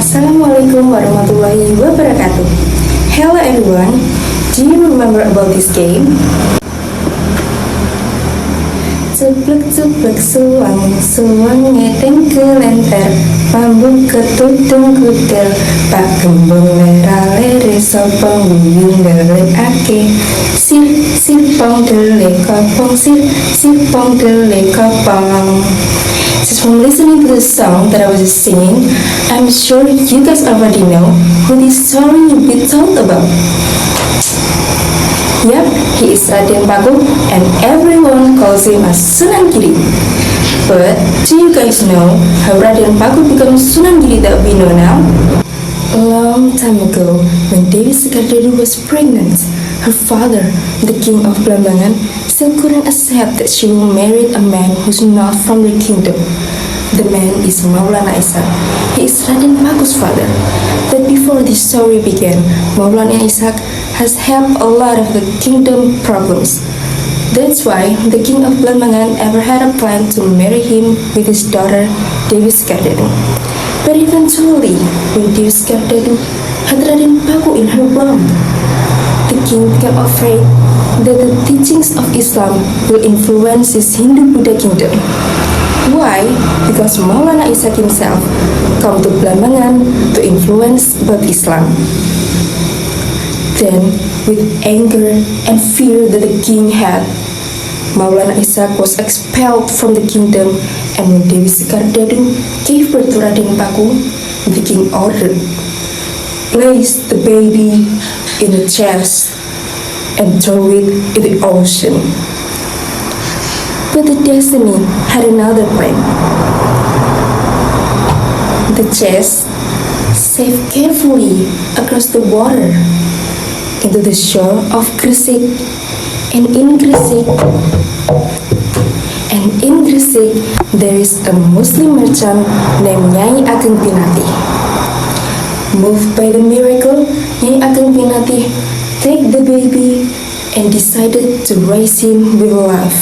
Assalamualaikum warahmatullahi wabarakatuh. Hello everyone, do you remember about this game? Ceplek-ceplek suwang ngedeng kelenter, pambung ketudung kudel, pak gembong lera lere sopong buyung dele ake, sir pong dele kopong, sir pong dele kopong. Just from listening to the song that I was just singing, I'm sure you guys already know who this story will be told about. Yep, he is Raden Paku and everyone calls him as Sunan Giri. But do you guys know how Raden Paku becomes Sunan Giri that we know now? A long time ago, when Dewi Sekar-Dewi was pregnant, her father, the king of Blambangan, still couldn't accept that she will marry a man who's not from the kingdom. The man is Maulana Ishak. He is Raden Paku's father. But before this story began, Maulana Ishak has helped a lot of the kingdom problems. That's why the king of Blambangan ever had a plan to marry him with his daughter Dewi Sekar-Dewi. But eventually, when Dewi Sekar-Dewi had Raden Paku in her womb, the king became afraid that the teachings of Islam will influence his Hindu-Buddha kingdom. Why? Because Maulana Ishak himself come to Blambangan to influence about Islam. Then, with anger and fear that the king had, Maulana Ishak was expelled from the kingdom, and when Dewi Sekar-Dewi gave birth to Raden Paku, the king ordered, place the baby in a chest and throw it in the ocean. But the destiny had another plan. The chest sailed carefully across the water into the shore of Gresik, and in Gresik there is a Muslim merchant named Nyai Ageng Pinati. Moved by the miracle, Nyai Ageng Pinati take the baby and decided to raise him with love.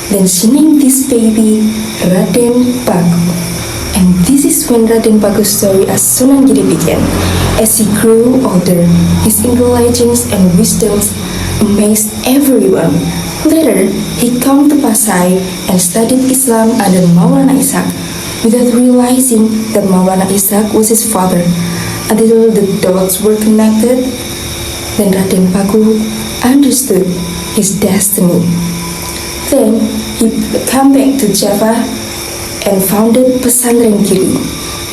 Then she named this baby Raden Paku. And this is when Raden Paku's story as Sunan Giri began. As he grew older, his intelligence and wisdoms amazed everyone. Later, he came to Pasai and studied Islam under Maulana Ishak without realizing that Maulana Ishak was his father. Until the dots were connected, then Raden Paku understood his destiny. Then he came back to Java and founded Pesantren Giri,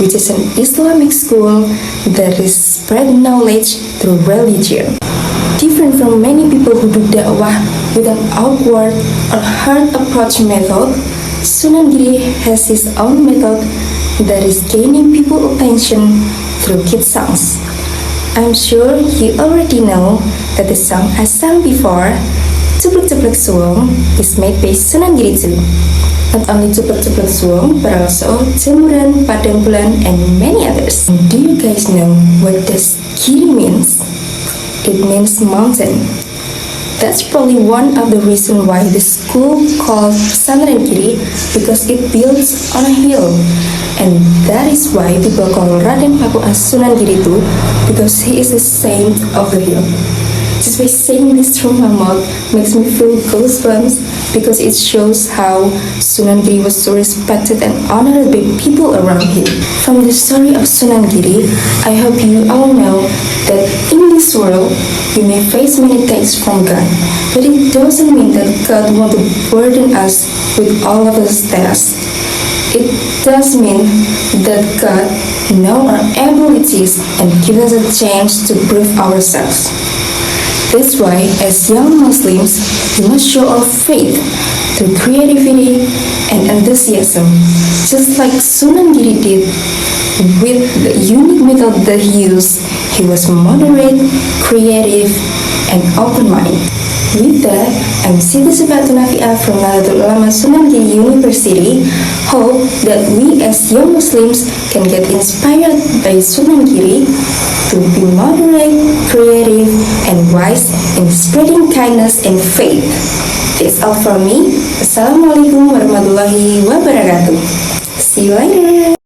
which is an Islamic school that is spread knowledge through religion. Different from many people who do da'wah with an awkward or hard approach method, Sunan Giri has his own method that is gaining people's attention through kid songs. I'm sure you already know that the song I sang before, Ceplek-Ceplek Suwong, is made by Sunan Giri too. Not only Ceplek-Ceplek Suwong, but also Jemuran, Padang Bulan, and many others. Do you guys know what this Giri means? It means mountain. That's probably one of the reasons why the school called Pesantren Giri, because it builds on a hill. And that is why people call Raden Paku as Sunan Giri too, because he is a saint of the hill. Just by saying this from my mouth makes me feel goosebumps, because it shows how Sunan Giri was so respected and honored by people around him. From the story of Sunan Giri, I hope you all know that in this world you may face many things from God, but it doesn't mean that God wants to burden us with all of his tasks. It does mean that God knows our abilities and gives us a chance to prove ourselves. That's why, as young Muslims, we must show our faith through creativity and enthusiasm, just like Sunan Giri did with the unique method that he used. He was moderate, creative, and open-minded. With that, I'm Siti Subatun Nafi'ah from Nahdlatul Ulama Sunan Giri University. Hope that we as young Muslims can get inspired by Sunan Giri to be moderate, creative, and wise in spreading kindness and faith. That's all from me. Assalamualaikum warahmatullahi wabarakatuh. See you later.